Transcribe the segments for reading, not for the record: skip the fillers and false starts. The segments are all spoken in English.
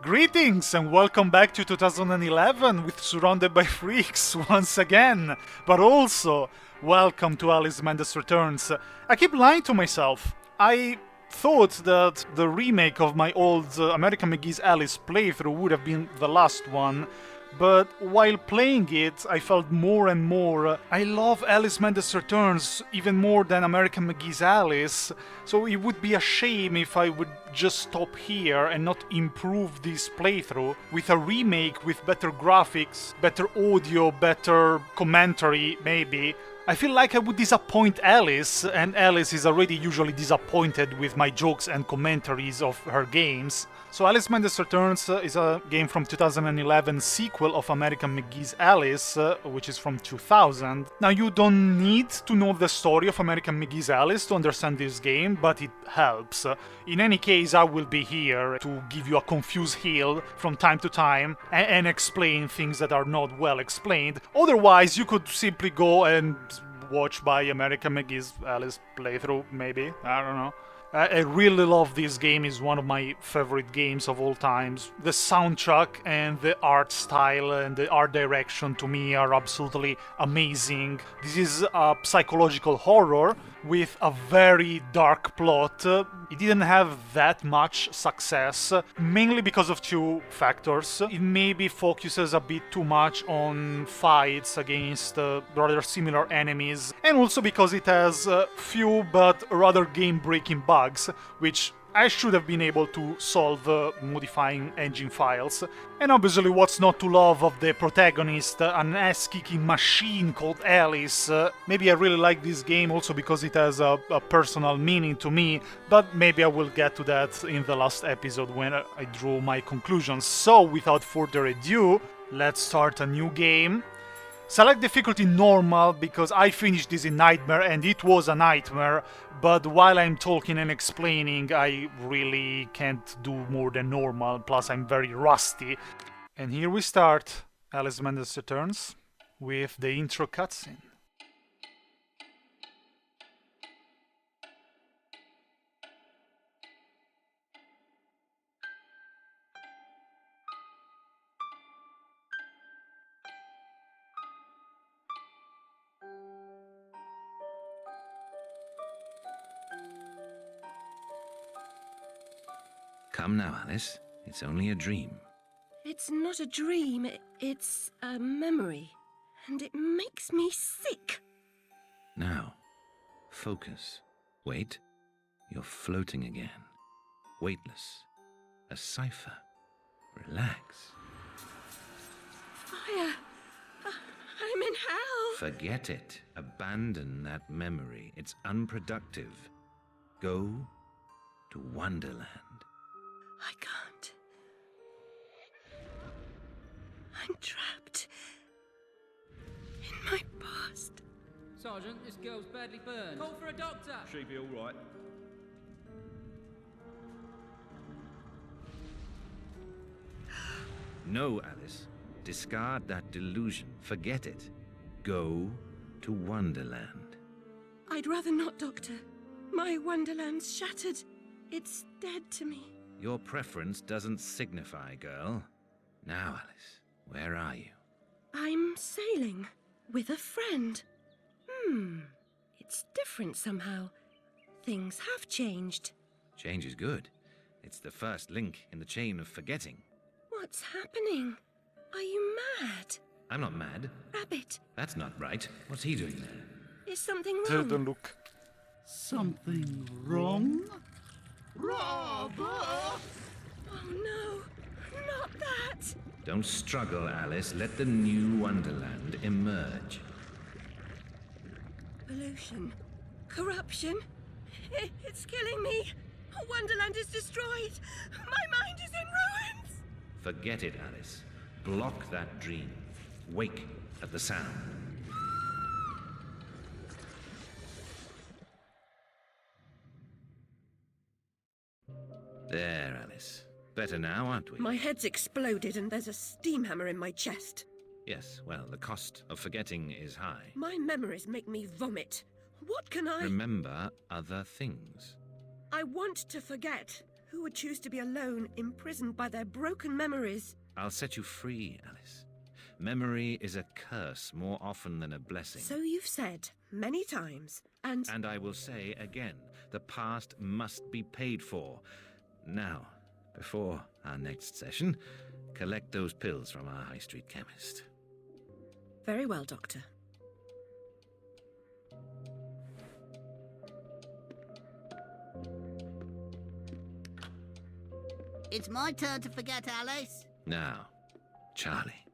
Greetings and welcome back to 2011 with Surrounded by Freaks once again, but also welcome to Alice Mendes Returns. I keep lying to myself. I thought that the remake of my old American McGee's Alice playthrough would have been the last one, but while playing it, I felt more and more I love Alice Mendes Returns even more than American McGee's Alice, so it would be a shame if I would just stop here and not improve this playthrough with a remake with better graphics, better audio, better commentary, maybe. I feel like I would disappoint Alice, and Alice is already usually disappointed with my jokes and commentaries of her games. So Alice Mendes Returns is a game from 2011 sequel of American McGee's Alice, which is from 2000. Now you don't need to know the story of American McGee's Alice to understand this game, but it helps. In any case, I will be here to give you a confused heel from time to time and explain things that are not well explained. Otherwise, you could simply go and watch by American McGee's Alice playthrough, maybe. I don't know. I really love this game, it's one of my favorite games of all times. The soundtrack and the art style and the art direction to me are absolutely amazing. This is a psychological horror with a very dark plot. It didn't have that much success, mainly because of two factors. It maybe focuses a bit too much on fights against rather similar enemies, and also because it has few but rather game-breaking bugs, which I should have been able to solve modifying engine files. And obviously what's not to love of the protagonist, an ass-kicking machine called Alice. Maybe I really like this game also because it has a personal meaning to me, but maybe I will get to that in the last episode when I draw my conclusions. So without further ado, let's start a new game. Select difficulty normal because I finished this in nightmare and it was a nightmare, but while I'm talking and explaining I really can't do more than normal, plus I'm very rusty. And here we start Alice Mendes Returns with the intro cutscene. Come now, Alice. It's only a dream. It's not a dream, it's a memory. And it makes me sick. Now, focus. Wait. You're floating again. Weightless. A cipher. Relax. Fire! I'm in hell! Forget it. Abandon that memory. It's unproductive. Go to Wonderland. I can't. I'm trapped in my past. Sergeant, this girl's badly burned. Call for a doctor! She'll be all right. No, Alice. Discard that delusion. Forget it. Go to Wonderland. I'd rather not, Doctor. My Wonderland's shattered. It's dead to me. Your preference doesn't signify, girl. Now, Alice, where are you? I'm sailing with a friend. It's different somehow. Things have changed. Change is good. It's the first link in the chain of forgetting. What's happening? Are you mad? I'm not mad. Rabbit, That's not right. What's he doing there? is something Don't wrong? look. Something wrong? Robert! Oh no, not that! Don't struggle, Alice. Let the new Wonderland emerge. Pollution, corruption, it's killing me. Wonderland is destroyed. My mind is in ruins. Forget it, Alice. Block that dream. Wake at the sound. There, Alice. Better now, aren't we? My head's exploded and there's a steam hammer in my chest. Yes, well, the cost of forgetting is high. My memories make me vomit. What can I... Remember other things. I want to forget. Who would choose to be alone, imprisoned by their broken memories? I'll set you free, Alice. Memory is a curse more often than a blessing. So you've said many times, and And I will say again, the past must be paid for. Now, before our next session, collect those pills from our high street chemist. very well, Doctor. It's my turn to forget, Alice. Now, Charlie,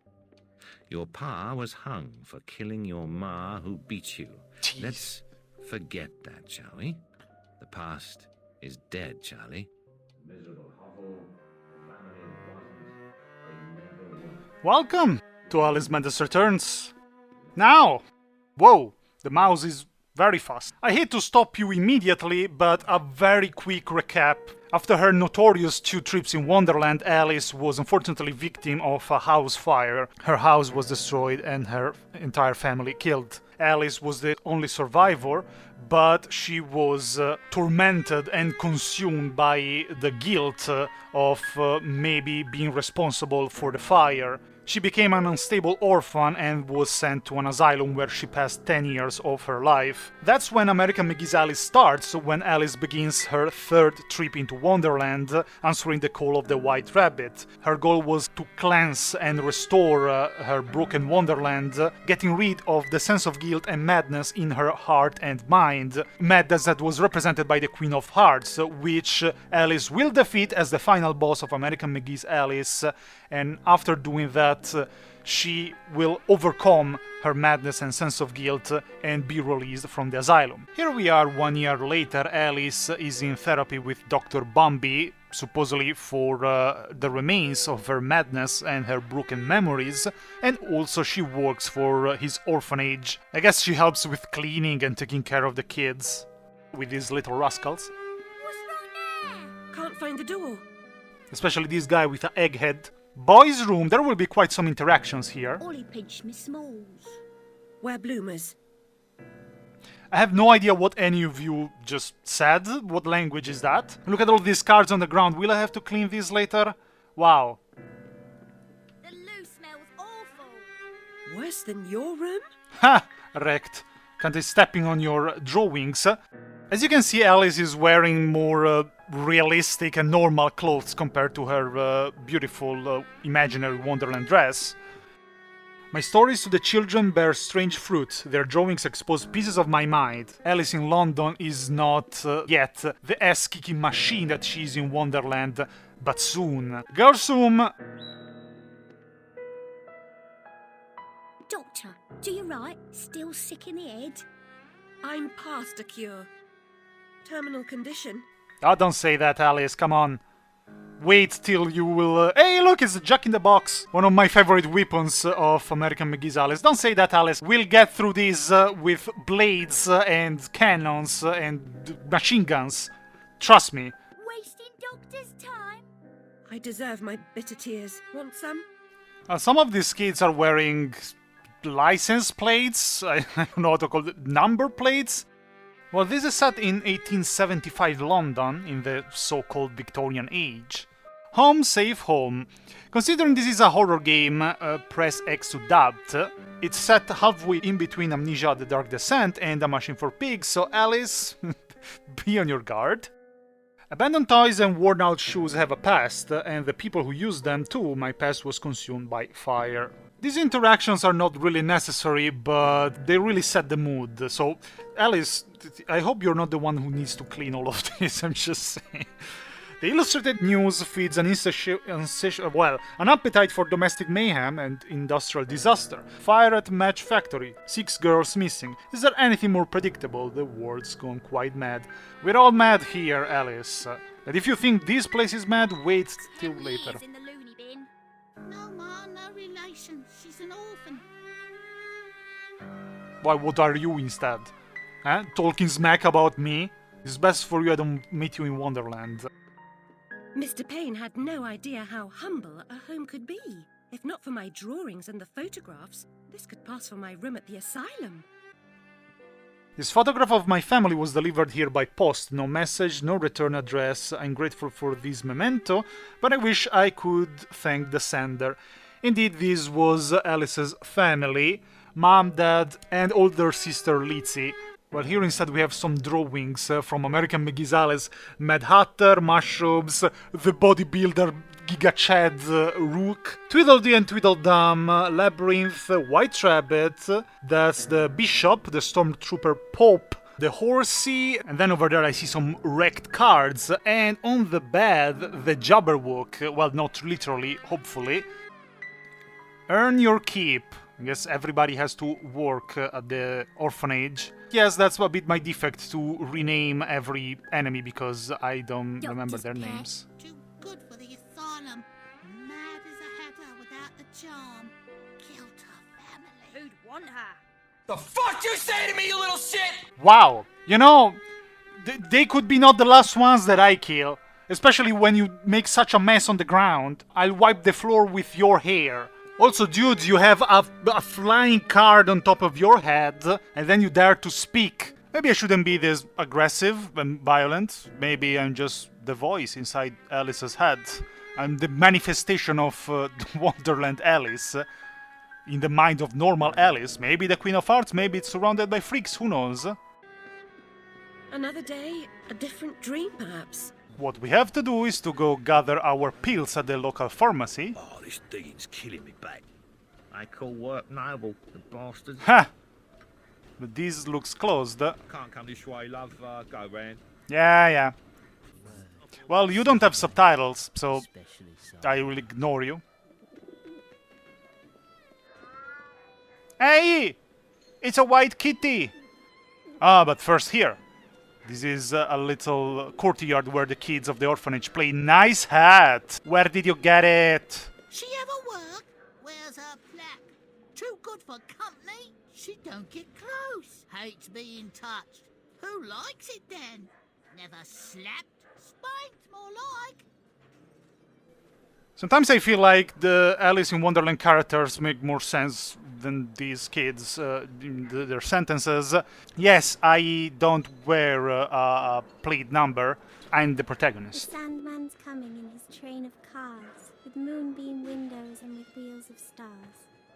your pa was hung for killing your ma who beat you. Jeez. Let's forget that, shall we? The past is dead, Charlie. Miserable hovel, family wasn't, they never were. Welcome to Alice Madness Returns. Now! Whoa, the mouse is very fast. I hate to stop you immediately, but a very quick recap. After her notorious 2 trips in Wonderland, Alice was unfortunately victim of a house fire. Her house was destroyed and her entire family killed. Alice was the only survivor, but she was tormented and consumed by the guilt of maybe being responsible for the fire. She became an unstable orphan and was sent to an asylum where she passed 10 years of her life. That's when American McGee's Alice starts, when Alice begins her 3rd trip into Wonderland, answering the call of the White Rabbit. Her goal was to cleanse and restore her broken Wonderland, getting rid of the sense of guilt and madness in her heart and mind. Madness that was represented by the Queen of Hearts, which Alice will defeat as the final boss of American McGee's Alice, and after doing that, she will overcome her madness and sense of guilt and be released from the asylum. Here we are 1 year later. Alice is in therapy with Dr. Bumby, supposedly for the remains of her madness and her broken memories, and also she works for his orphanage. I guess she helps with cleaning and taking care of the kids, with these little rascals. What's wrong there? Can't find the door. Especially this guy with an egghead. Boys' room, there will be quite some interactions here. Ollie pinched me smalls. We're bloomers. I have no idea what any of you just said. What language is that? Look at all these cards on the ground. Will I have to clean these later? Wow. The loo smells awful. Worse than your room? Ha! Wrecked. Can't be stepping on your drawings. As you can see, Alice is wearing more realistic and normal clothes compared to her beautiful imaginary Wonderland dress. My stories to the children bear strange fruit. Their drawings expose pieces of my mind. Alice in London is not yet the ass-kicking machine that she is in Wonderland, but soon. Girls' room. Doctor, do you right? Still sick in the head? I'm past a cure. Terminal condition. Oh, don't say that, Alice, come on. Wait till you will... Hey, look, it's a Jack in the Box. One of my favorite weapons of American McGee's Alice. Don't say that, Alice. We'll get through this with blades and cannons and machine guns. Trust me. Wasting doctor's time? I deserve my bitter tears. Want some? Some of these kids are wearing license plates. I don't know what to call it. Number plates. Well, this is set in 1875 London, in the so-called Victorian age. Home, safe home. Considering this is a horror game, press X to dubbed. It's set halfway in between Amnesia: The Dark Descent and A Machine for Pigs, so Alice, be on your guard. Abandoned toys and worn-out shoes have a past, and the people who use them too. My past was consumed by fire. These interactions are not really necessary, but they really set the mood. So, Alice, I hope you're not the one who needs to clean all of this, I'm just saying. The illustrated news feeds an an appetite for domestic mayhem and industrial disaster. Fire at match factory. 6 girls missing. Is there anything more predictable? The world's gone quite mad. We're all mad here, Alice. And if you think this place is mad, wait till 10 later. years in the loony bin. No, Ma, no relation. She's an orphan. Why, what are you instead? Huh? Talking smack about me? It's best for you I don't meet you in Wonderland. Mr. Payne had no idea how humble a home could be. If not for my drawings and the photographs, this could pass for my room at the asylum. This photograph of my family was delivered here by post. No message, no return address. I'm grateful for this memento, but I wish I could thank the sender. Indeed, this was Alice's family. Mom, dad, and older sister Lizzie. Well, here instead we have some drawings from American McGee's Alice. Mad Hatter, mushrooms, the bodybuilder Giga Chad Rook, Tweedledee and Tweedledum, Labyrinth, White Rabbit, that's the Bishop, the Stormtrooper Pope, the Horsey, and then over there I see some wrecked cards, and on the bed, the Jabberwock, well, not literally, hopefully. Earn your keep. I guess everybody has to work at the orphanage. Yes, that's a bit my defect to rename every enemy because I don't remember their names. Too good for the asylum. Mad as a hatter without the charm. Killed her family. Who'd want her? The fuck you say to me, you little shit? Wow, you know, they could be not the last ones that I kill. Especially when you make such a mess on the ground. I'll wipe the floor with your hair. Also, dude, you have a flying card on top of your head, and then you dare to speak. Maybe I shouldn't be this aggressive and violent. Maybe I'm just the voice inside Alice's head. I'm the manifestation of Wonderland Alice. In the mind of normal Alice. Maybe the Queen of Hearts, maybe it's surrounded by freaks, who knows? Another day, a different dream, perhaps. What we have to do is to go gather our pills at the local pharmacy. Oh, this digging's killing me back. I call work noble, the bastards. Ha! But this looks closed. Can't come this way, love. Go round. Yeah. Well, you don't have subtitles, so I will ignore you. Hey! It's a white kitty! Ah, but first here. This is a little courtyard where the kids of the orphanage play. Nice hat! Where did you get it? She ever work? Where's her plaque? Too good for company? She don't get close. Hates being touched. Who likes it then? Never slapped? Spanked, more like. Sometimes I feel like the Alice in Wonderland characters make more sense than these kids, their sentences. Yes, I don't wear a plate number. I'm the The protagonist. Sandman's coming in his train of cars, with moonbeam windows and with wheels of stars.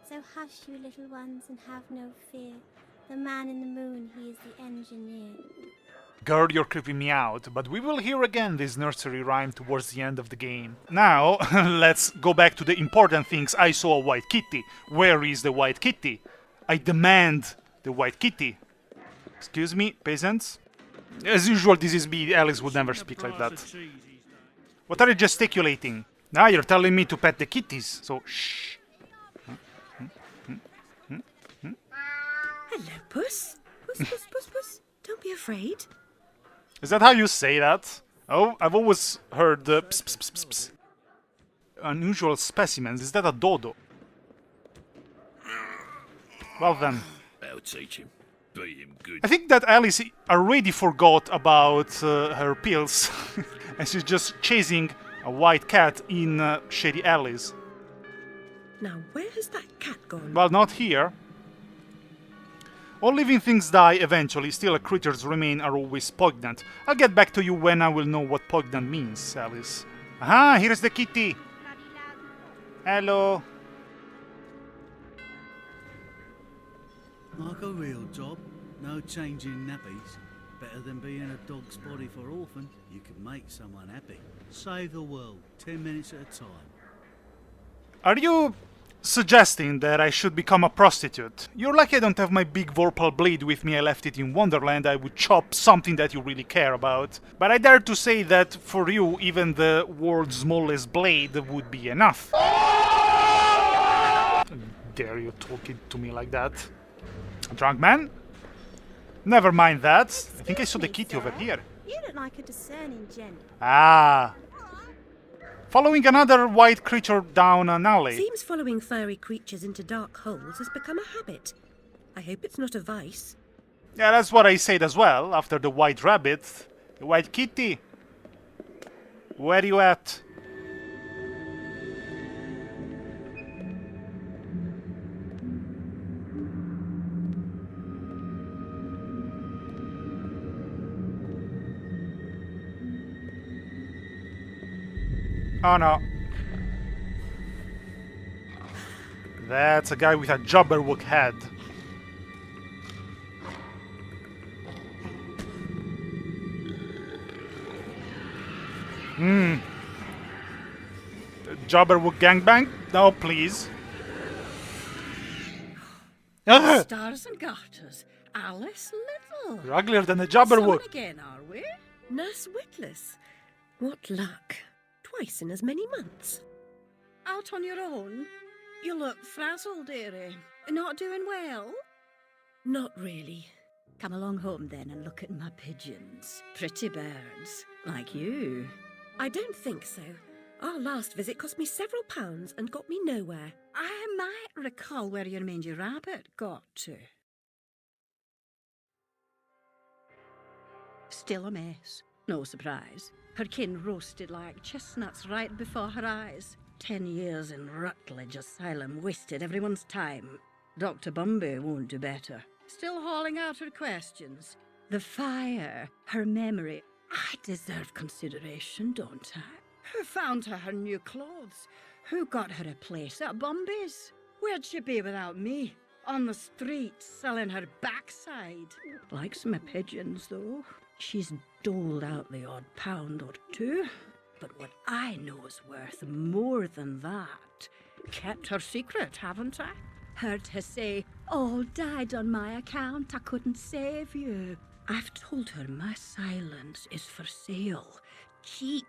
So hush, you little ones, and have no fear. The man in the moon, he is the engineer. Girl, you're creeping me out, but we will hear again this nursery rhyme towards the end of the game. Now, let's go back to the important things. I saw a white kitty. Where is the white kitty? I demand the white kitty. Excuse me, peasants? As usual, this is me. Alice would never speak like that. What are you gesticulating? Now you're telling me to pet the kitties, so shh. Hello, Puss. Puss. Don't be afraid. Is that how you say that? Oh, I've always heard the ps, ps, ps, ps, ps. Unusual specimens. Is that a dodo? Well then. I'll teach him. Beat him good. I think that Alice already forgot about her pills. And she's just chasing a white cat in shady alleys. Now, where has that cat gone? Well, not here. All living things die eventually, still creatures remain are always poignant. I'll get back to you when I will know what poignant means, Alice. Aha, here's the kitty! Hello! Like a real job, no changing nappies. Better than being a dog's body for orphans. You can make someone happy. Save the world, 10 minutes at a time. Are you suggesting that I should become a prostitute? You're lucky I don't have my big Vorpal blade with me. I left it in Wonderland. I would chop something that you really care about. But I dare to say that for you, even the world's smallest blade would be enough. Dare you talking to me like that? Drunk man? Never mind that. I think I saw the kitty over here. You look like a discerning gent. Ah. Following another white creature down an alley. Seems following furry creatures into dark holes has become a habit. I hope it's not a vice. Yeah, that's what I said as well, after the white rabbit. The white kitty. Where you at? Oh no. That's a guy with a jobberwock head. Jobberwock gangbang? No, please. Ah! Stars and garters, Alice Little. You're uglier than a Someone jobberwock. again, are we? Nurse Witless. What luck. Twice in as many months. Out on your own? You look frazzled, dearie. Not doing well? Not really. Come along home then and look at my pigeons. Pretty birds, like you. I don't think so. Our last visit cost me several pounds and got me nowhere. I might recall where your mangy rabbit got to. Still a mess. No surprise. Her kin roasted like chestnuts right before her eyes. 10 years in Rutledge Asylum wasted everyone's time. Dr. Bumby won't do better. Still hauling out her questions. The fire, her memory. I deserve consideration, don't I? Who found her new clothes? Who got her a place at Bumby's? Where'd she be without me? On the street, selling her backside. Likes my pigeons, though. She's doled out the odd pound or two. But what I know is worth more than that. Kept her secret, haven't I? Heard her say, all died on my account, I couldn't save you. I've told her my silence is for sale. Cheap.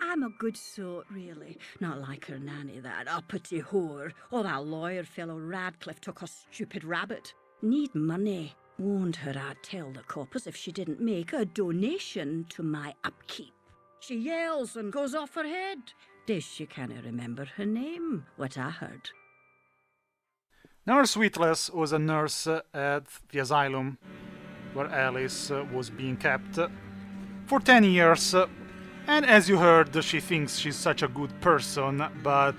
I'm a good sort, really. Not like her nanny, that uppity whore. Or that lawyer fellow Radcliffe took a stupid rabbit. Need money. Warned her I'd tell the coppers if she didn't make a donation to my upkeep. She yells and goes off her head. Does she can't remember her name, what I heard. Nurse Witless was a nurse at the asylum where Alice was being kept for 10 years. And as you heard, she thinks she's such a good person, but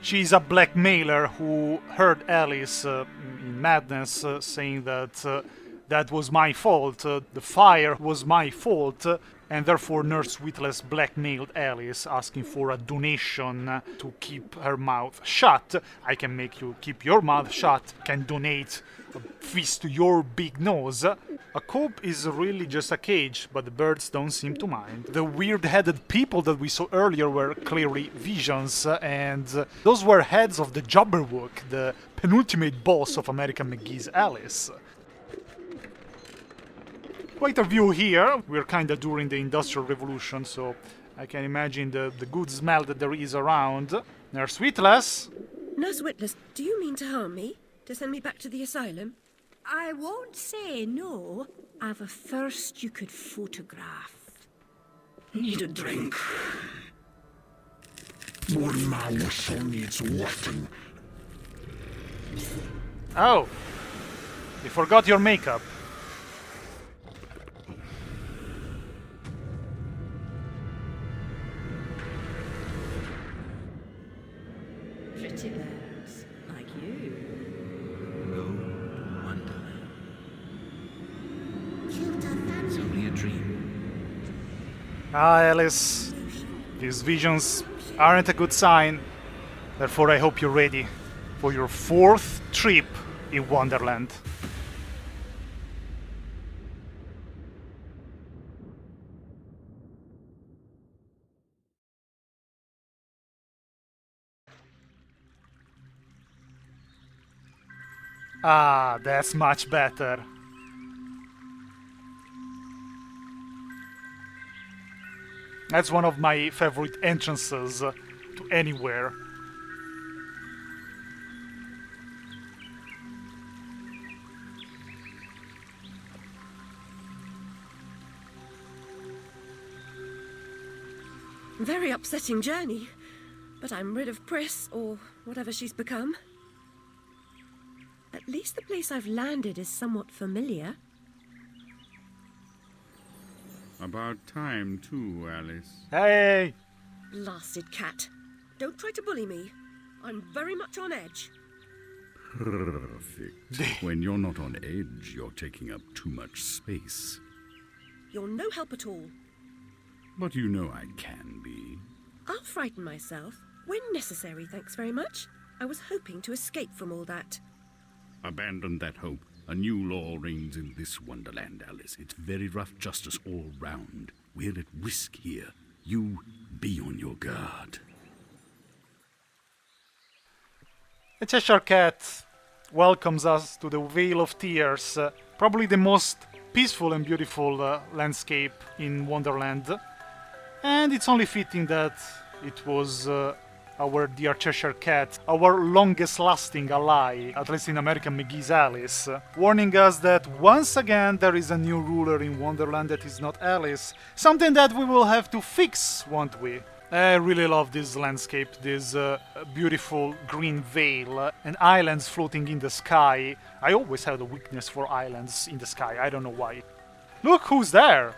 she's a blackmailer who heard Alice in madness saying that that was my fault, the fire was my fault, and therefore Nurse Witless blackmailed Alice, asking for a donation to keep her mouth shut. I can make you keep your mouth shut, can donate a fist to your big nose. A coop is really just a cage, but the birds don't seem to mind. The weird-headed people that we saw earlier were clearly visions, and those were heads of the Jobberwock, the penultimate boss of American McGee's Alice. Quite a view here. We're kinda during the Industrial Revolution, so I can imagine the good smell that there is around. Nurse Witless? Nurse Witless, do you mean to harm me? To send me back to the asylum? I won't say no. I've a thirst you could photograph. Need a drink. One my whistle needs wetting. Oh, you forgot your makeup. Pretty birds, like you. Wonderland. It's only a dream. Ah, Alice, these visions aren't a good sign. Therefore, I hope you're ready for your 4th trip in Wonderland. Ah, that's much better. That's one of my favorite entrances to anywhere. Very upsetting journey. But I'm rid of Priss, or whatever she's become. At least the place I've landed is somewhat familiar. About time, too, Alice. Hey! Blasted cat. Don't try to bully me. I'm very much on edge. Perfect. When you're not on edge, you're taking up too much space. You're no help at all. But you know I can be. I'll frighten myself when necessary, thanks very much. I was hoping to escape from all that. Abandon that hope. A new law reigns in this Wonderland, Alice. It's very rough justice all round. We're at risk here. You be on your guard. A Cheshire Cat welcomes us to the Vale of Tears, probably the most peaceful and beautiful landscape in Wonderland. And it's only fitting that it was our dear Cheshire Cat, our longest lasting ally, at least in American McGee's Alice, warning us that once again there is a new ruler in Wonderland that is not Alice. Something that we will have to fix, won't we? I really love this landscape, this beautiful green vale and islands floating in the sky. I always had a weakness for islands in the sky, I don't know why. Look who's there!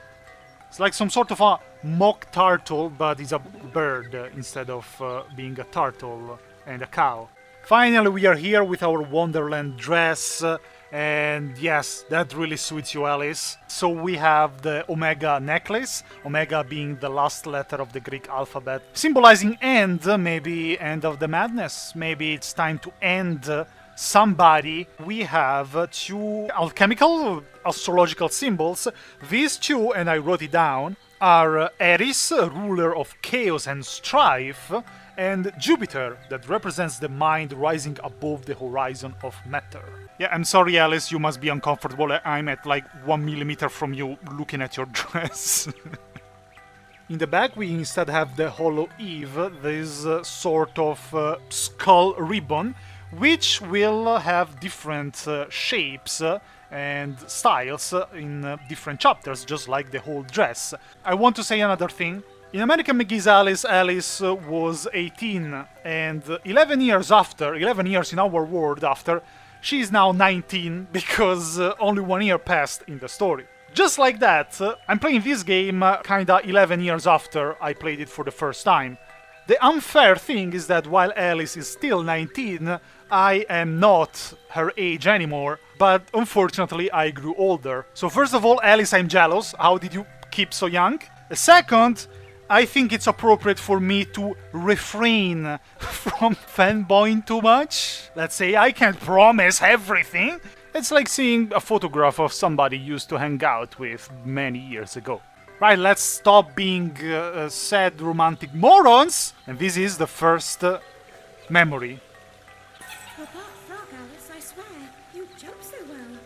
It's like some sort of a mock turtle, but it's a bird instead of being a turtle and a cow. Finally, we are here with our Wonderland dress, and yes, that really suits you, Alice. So we have the Omega necklace, Omega being the last letter of the Greek alphabet, symbolizing end, maybe end of the madness, maybe it's time to end somebody. We have two alchemical astrological symbols. These two, and I wrote it down, are Eris, ruler of chaos and strife, and Jupiter, that represents the mind rising above the horizon of matter. Yeah, I'm sorry, Alice, you must be uncomfortable. I'm at like 1 millimeter from you looking at your dress. In the back, we instead have the Hollow Eve, this sort of skull ribbon, which will have different shapes and styles in different chapters, just like the whole dress. I want to say another thing. In American McGee's Alice, Alice was 18, and 11 years after, 11 years in our world after, she is now 19, because only 1 year passed in the story. Just like that, I'm playing this game kinda 11 years after I played it for the first time. The unfair thing is that while Alice is still 19, I am not her age anymore, but unfortunately I grew older. So first of all, Alice, I'm jealous. How did you keep so young? Second, I think it's appropriate for me to refrain from fanboying too much. Let's say I can't promise everything. It's like seeing a photograph of somebody you used to hang out with many years ago. Right, let's stop being sad romantic morons. And this is the first memory. You're part frog, Alice, I swear. You jump so well.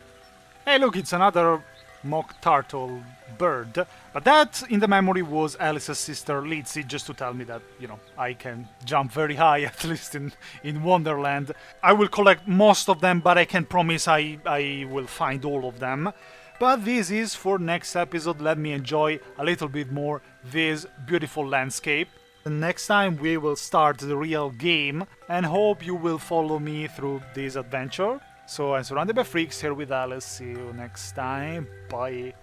Hey, look, it's another mock turtle bird. But that, in the memory, was Alice's sister Lizzie, just to tell me that, you know, I can jump very high, at least in Wonderland. I will collect most of them, but I can promise I will find all of them. But this is for next episode. Let me enjoy a little bit more this beautiful landscape. And next time we will start the real game, and hope you will follow me through this adventure. So I'm Surrounded by Freaks here with Alice. See you next time. Bye.